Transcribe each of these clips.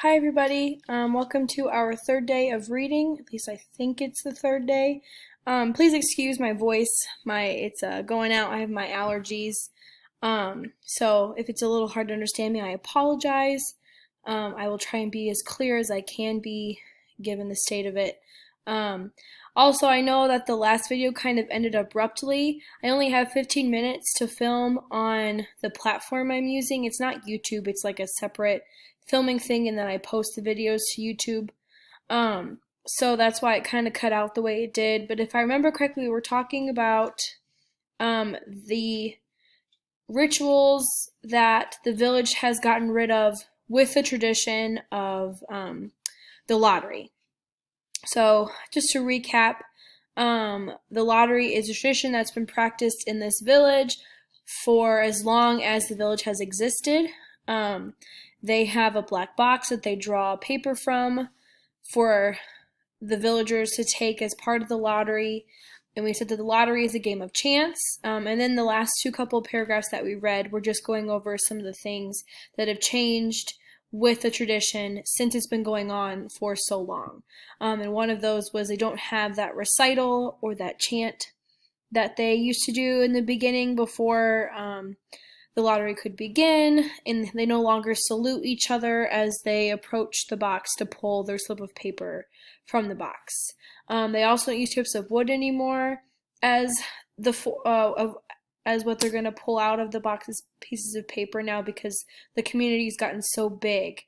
Hi everybody, welcome to our third day of reading. At least I think it's the third day. Please excuse my voice. It's going out. I have my allergies. So if it's a little hard to understand me, I apologize. I will try and be as clear as I can be given the state of it. Um, Also, I know that the last video kind of ended abruptly. I only have 15 minutes to film on the platform I'm using. It's not YouTube, it's like a separate filming thing, and then I post the videos to YouTube. So that's why it kind of cut out the way it did. But if I remember correctly, we were talking about the rituals that the village has gotten rid of with the tradition of the lottery. So, just to recap, the lottery is a tradition that's been practiced in this village for as long as the village has existed. They have a black box that they draw paper from for the villagers to take as part of the lottery. And we said that the lottery is a game of chance. And then the last two couple of paragraphs that we read, we're just going over some of the things that have changed with the tradition since it's been going on for so long. And one of those was they don't have that recital or that chant that they used to do in the beginning before the lottery could begin, and they no longer salute each other as they approach the box to pull their slip of paper from the box. They also don't use strips of wood anymore as as what they're going to pull out of the box's pieces of paper now, because the community's gotten so big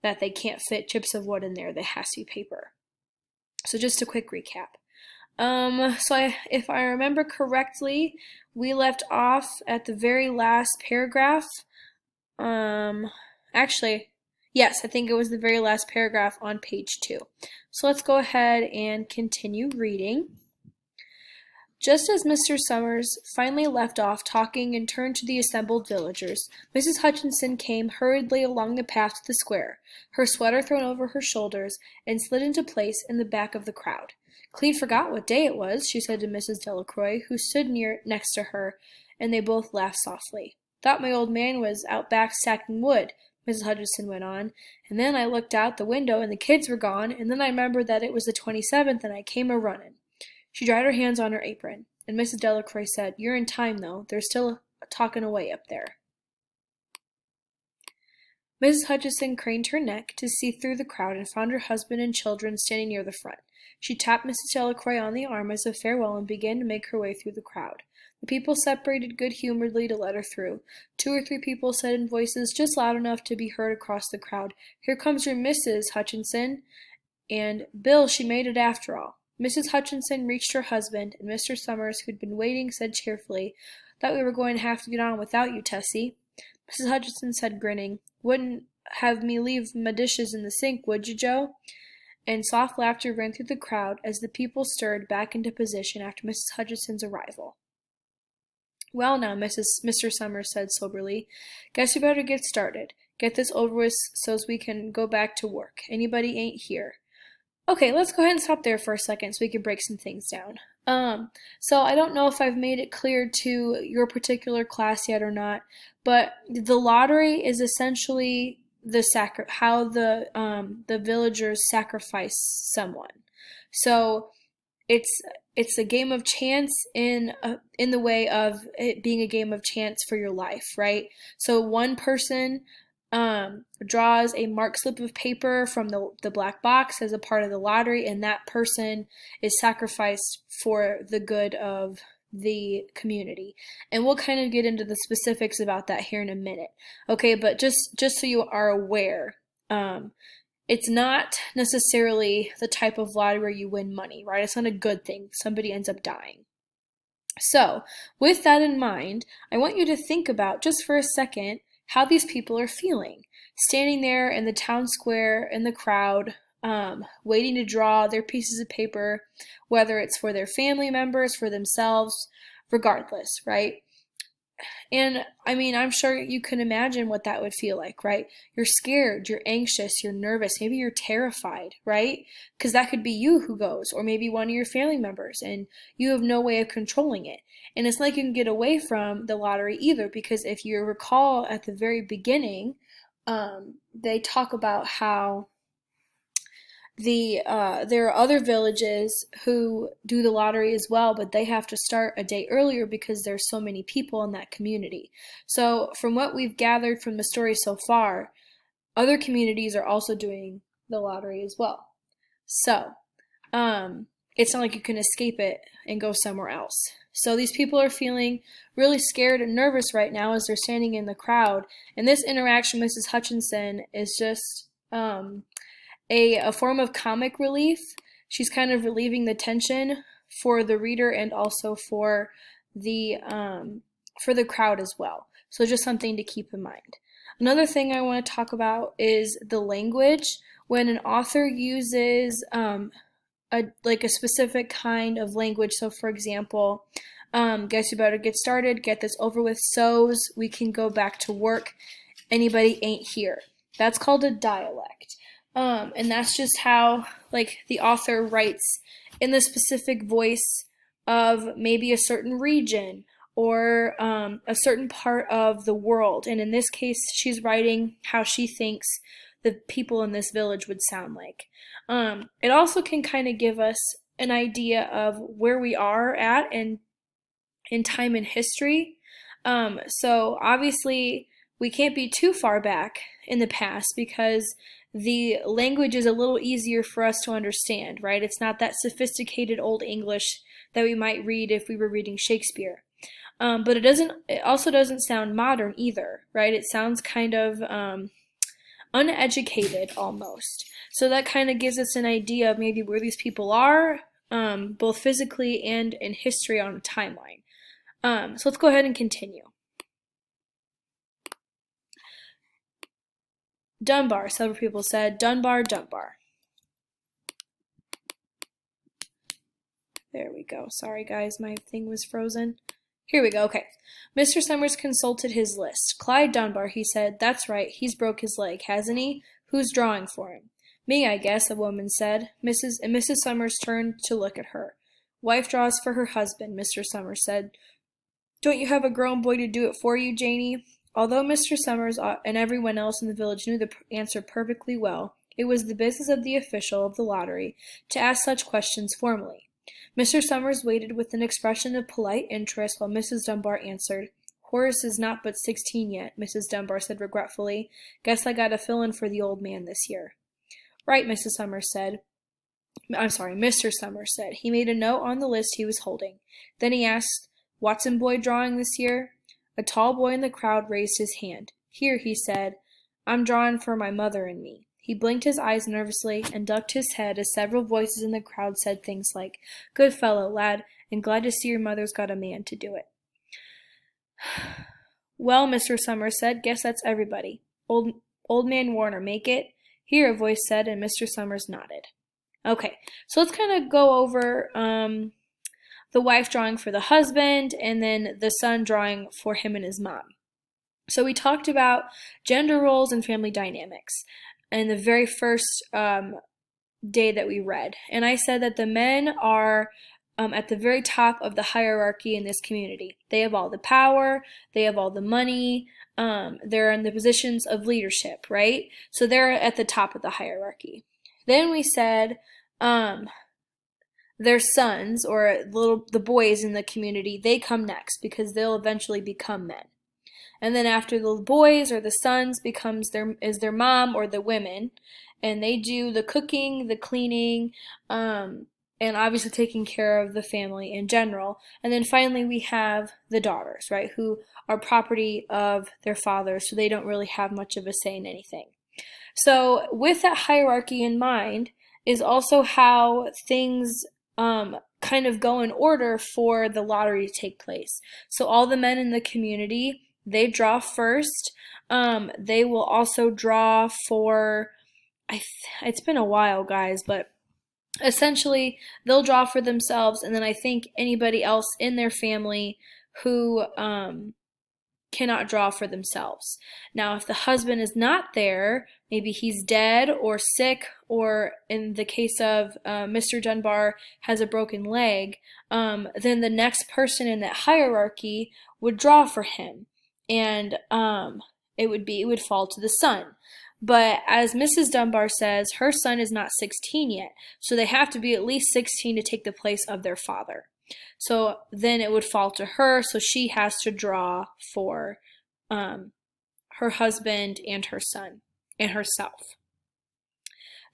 that they can't fit chips of wood in there. They has to be paper. So just a quick recap. If I remember correctly, we left off at the very last paragraph. Actually, yes, I think it was the very last paragraph on page 2. So let's go ahead and continue reading. Just as Mr. Summers finally left off talking and turned to the assembled villagers, Mrs. Hutchinson came hurriedly along the path to the square, her sweater thrown over her shoulders, and slid into place in the back of the crowd. Clean forgot what day it was, she said to Mrs. Delacroix, who stood next to her, and they both laughed softly. Thought my old man was out back sacking wood, Mrs. Hutchinson went on, and then I looked out the window and the kids were gone, and then I remembered that it was the 27th and I came a-running. She dried her hands on her apron, and Mrs. Delacroix said, "You're in time, though. They're still talking away up there." Mrs. Hutchinson craned her neck to see through the crowd and found her husband and children standing near the front. She tapped Mrs. Delacroix on the arm as a farewell and began to make her way through the crowd. The people separated good-humoredly to let her through. 2 or 3 people said in voices just loud enough to be heard across the crowd, "Here comes your Mrs. Hutchinson," and "Bill, she made it after all." Mrs. Hutchinson reached her husband, and Mr. Summers, who'd been waiting, said cheerfully, "Thought we were going to have to get on without you, Tessie." Mrs. Hutchinson said, grinning, "Wouldn't have me leave my dishes in the sink, would you, Joe?" And soft laughter ran through the crowd as the people stirred back into position after Mrs. Hutchinson's arrival. "Well now, Mr. Summers said soberly, "guess we better get started. Get this over with so's we can go back to work. Anybody ain't here." Okay, let's go ahead and stop there for a second so we can break some things down. So I don't know if I've made it clear to your particular class yet or not, but the lottery is essentially how the villagers sacrifice someone. So it's a game of chance in the way of it being a game of chance for your life, right? So one person draws a marked slip of paper from the black box as a part of the lottery, and that person is sacrificed for the good of the community. And we'll kind of get into the specifics about that here in a minute. Okay, but just so you are aware, it's not necessarily the type of lottery where you win money, right? It's not a good thing. Somebody ends up dying. So, with that in mind, I want you to think about, just for a second, how these people are feeling. Standing there in the town square in the crowd, waiting to draw their pieces of paper, whether it's for their family members, for themselves, regardless, right? And I mean, I'm sure you can imagine what that would feel like, right? You're scared, you're anxious, you're nervous, maybe you're terrified, right? Because that could be you who goes, or maybe one of your family members, and you have no way of controlling it. And it's not like you can get away from the lottery either, because if you recall at the very beginning, they talk about how there are other villages who do the lottery as well, but they have to start a day earlier because there's so many people in that community. So from what we've gathered from the story so far, other communities are also doing the lottery as well. So it's not like you can escape it and go somewhere else. So these people are feeling really scared and nervous right now as they're standing in the crowd. And this interaction with Mrs. Hutchinson is just a form of comic relief. She's kind of relieving the tension for the reader and also for the crowd as well. So just something to keep in mind. Another thing I want to talk about is the language. When an author uses a specific kind of language, so for example, guess you better get started, get this over with, so's, we can go back to work, anybody ain't here. That's called a dialect. And that's just how the author writes in the specific voice of maybe a certain region or a certain part of the world. And in this case, she's writing how she thinks the people in this village would sound like. It also can kind of give us an idea of where we are at in time and history. So obviously we can't be too far back in the past because the language is a little easier for us to understand, right? It's not that sophisticated Old English that we might read if we were reading Shakespeare. But it also doesn't sound modern either, right? It sounds kind of uneducated almost. So that kind of gives us an idea of maybe where these people are, both physically and in history on a timeline. So let's go ahead and continue. Dunbar, several people said. Dunbar, Dunbar. There we go. Sorry guys, my thing was frozen. Here we go, okay. Mr. Summers consulted his list. Clyde Dunbar, he said. That's right, he's broke his leg, hasn't he? Who's drawing for him? Me, I guess, a woman said. Mrs. Summers turned to look at her. Wife draws for her husband, Mr. Summers said. Don't you have a grown boy to do it for you, Janie? Although Mr. Summers and everyone else in the village knew the answer perfectly well, it was the business of the official of the lottery to ask such questions formally. Mr. Summers waited with an expression of polite interest while Mrs. Dunbar answered. Horace is not but 16 yet, Mrs. Dunbar said regretfully. Guess I gotta fill in for the old man this year. Right, Mr. Summers said. He made a note on the list he was holding. Then he asked, Watson boy drawing this year? A tall boy in the crowd raised his hand. Here, he said, I'm drawing for my mother and me. He blinked his eyes nervously and ducked his head as several voices in the crowd said things like, Good fellow, lad, and glad to see your mother's got a man to do it. Well, Mr. Summers said, guess that's everybody. Old man Warner make it? Here, a voice said, and Mr. Summers nodded. Okay, so let's kind of go over the wife drawing for the husband and then the son drawing for him and his mom. So we talked about gender roles and family dynamics in the very first day that we read. And I said that the men are at the very top of the hierarchy in this community. They have all the power, they have all the money, they're in the positions of leadership, right? So they're at the top of the hierarchy. Then we said their sons, or the boys in the community, they come next because they'll eventually become men. And then after the boys or the sons is their mom or the women, and they do the cooking, the cleaning, and obviously taking care of the family in general. And then finally we have the daughters, right, who are property of their fathers, so they don't really have much of a say in anything. So with that hierarchy in mind is also how things kind of go in order for the lottery to take place. So all the men in the community, they draw first. They will also draw for, it's been a while, guys, but essentially they'll draw for themselves, and then I think anybody else in their family who cannot draw for themselves. Now, if the husband is not there, maybe he's dead or sick, or in the case of Mr. Dunbar has a broken leg, then the next person in that hierarchy would draw for him. And it would fall to the son. But as Mrs. Dunbar says, her son is not 16 yet, so they have to be at least 16 to take the place of their father. So then it would fall to her, so she has to draw for her husband and her son and herself.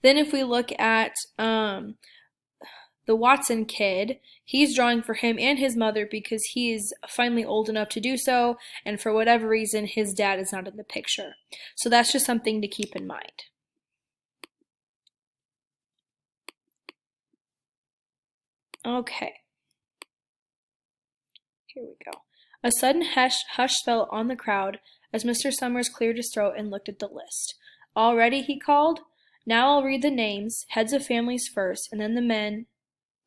Then if we look at the Watson kid, he's drawing for him and his mother because he is finally old enough to do so, and for whatever reason, his dad is not in the picture. So that's just something to keep in mind. Okay. Here we go. A sudden hush fell on the crowd as Mr. Summers cleared his throat and looked at the list. All ready, he called. Now I'll read the names, heads of families first, and then the men.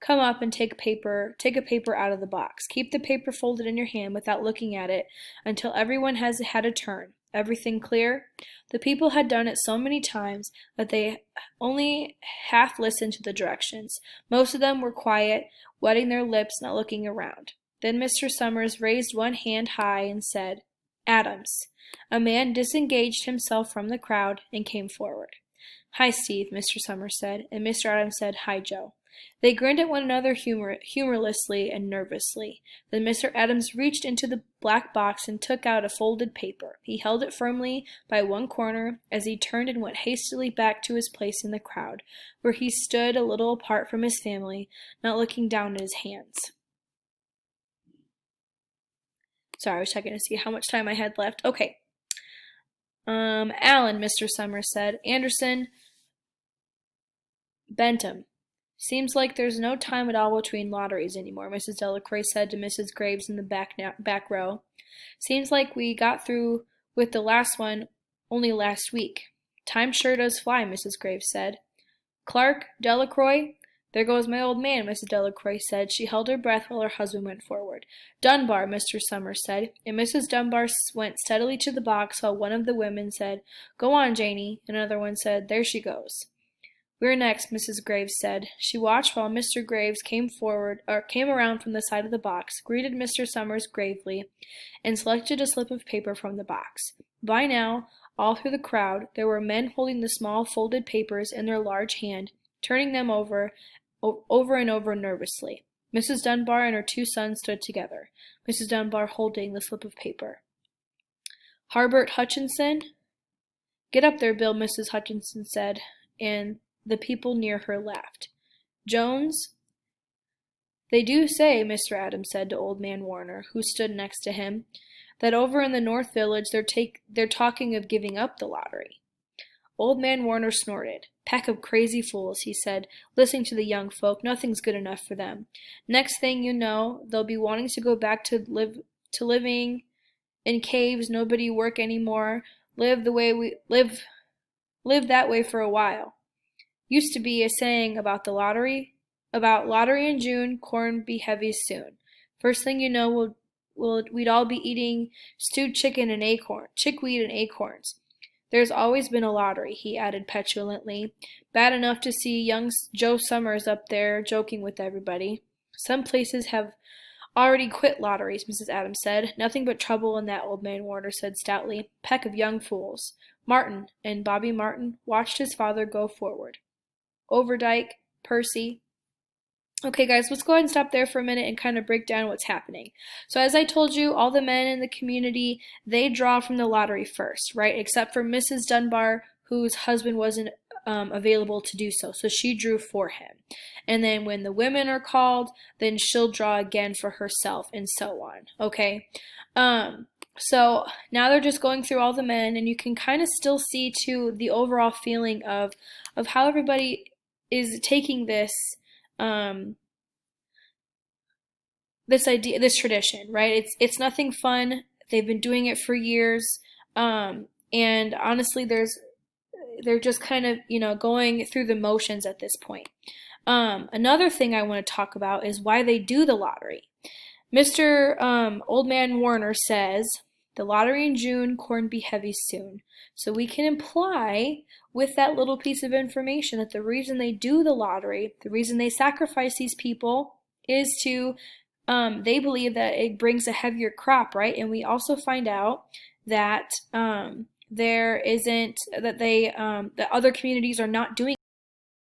Come up and take a paper out of the box. Keep the paper folded in your hand without looking at it until everyone has had a turn. Everything clear? The people had done it so many times that they only half listened to the directions. Most of them were quiet, wetting their lips, not looking around. Then Mr. Summers raised one hand high and said, Adams. A man disengaged himself from the crowd and came forward. Hi, Steve, Mr. Summers said, and Mr. Adams said, Hi, Joe. They grinned at one another humorlessly and nervously. Then Mr. Adams reached into the black box and took out a folded paper. He held it firmly by one corner as he turned and went hastily back to his place in the crowd, where he stood a little apart from his family, not looking down at his hands. Sorry, I was checking to see how much time I had left. Okay. Allen, Mr. Summers said. Anderson, Bentham. Seems like there's no time at all between lotteries anymore, Mrs. Delacroix said to Mrs. Graves in the back row. Seems like we got through with the last one only last week. Time sure does fly, Mrs. Graves said. Clark, Delacroix? There goes my old man, Mrs. Delacroix said. She held her breath while her husband went forward. Dunbar, Mr. Summers said, and Mrs. Dunbar went steadily to the box while one of the women said, Go on, Janie, and another one said, There she goes. We're next, Mrs. Graves said. She watched while Mr. Graves came around from the side of the box, greeted Mr. Summers gravely, and selected a slip of paper from the box. By now, all through the crowd, there were men holding the small folded papers in their large hand, turning them over and over nervously. Mrs. Dunbar and her two sons stood together, Mrs. Dunbar holding the slip of paper. Harbert Hutchinson? Get up there, Bill, Mrs. Hutchinson said, and the people near her laughed. Jones? They do say, Mr. Adams said to Old Man Warner, who stood next to him, that over in the North Village they're talking of giving up the lottery. Old Man Warner snorted. Pack of crazy fools, he said, listening to the young folk. Nothing's good enough for them. Next thing you know, they'll be wanting to go back to living in caves, nobody work anymore, live that way for a while. Used to be a saying about the lottery. About lottery in June, corn be heavy soon. First thing you know, we'd all be eating stewed chickweed and acorns. There's always been a lottery, he added petulantly. Bad enough to see young Joe Summers up there joking with everybody. Some places have already quit lotteries, Mrs. Adams said. Nothing but trouble in that, Old Man Warner said stoutly. Peck of young fools. Martin, and Bobby Martin, watched his father go forward. Overdyke, Percy. Okay, guys, let's go ahead and stop there for a minute and kind of break down what's happening. So as I told you, all the men in the community, they draw from the lottery first, right? Except for Mrs. Dunbar, whose husband wasn't available to do so. So she drew for him. And then when the women are called, then she'll draw again for herself and so on, okay? So now they're just going through all the men, and you can kind of still see, too, the overall feeling of how everybody is taking this this tradition, right? It's nothing fun. They've been doing it for years, and honestly, they're just kind of going through the motions at this point. Another thing I want to talk about is why they do the lottery. Mr. Old Man Warner says, the lottery in June, corn be heavy soon. So we can imply with that little piece of information that the reason they do the lottery, the reason they sacrifice these people is to, they believe that it brings a heavier crop, right? And we also find out that there isn't that they that other communities are not doing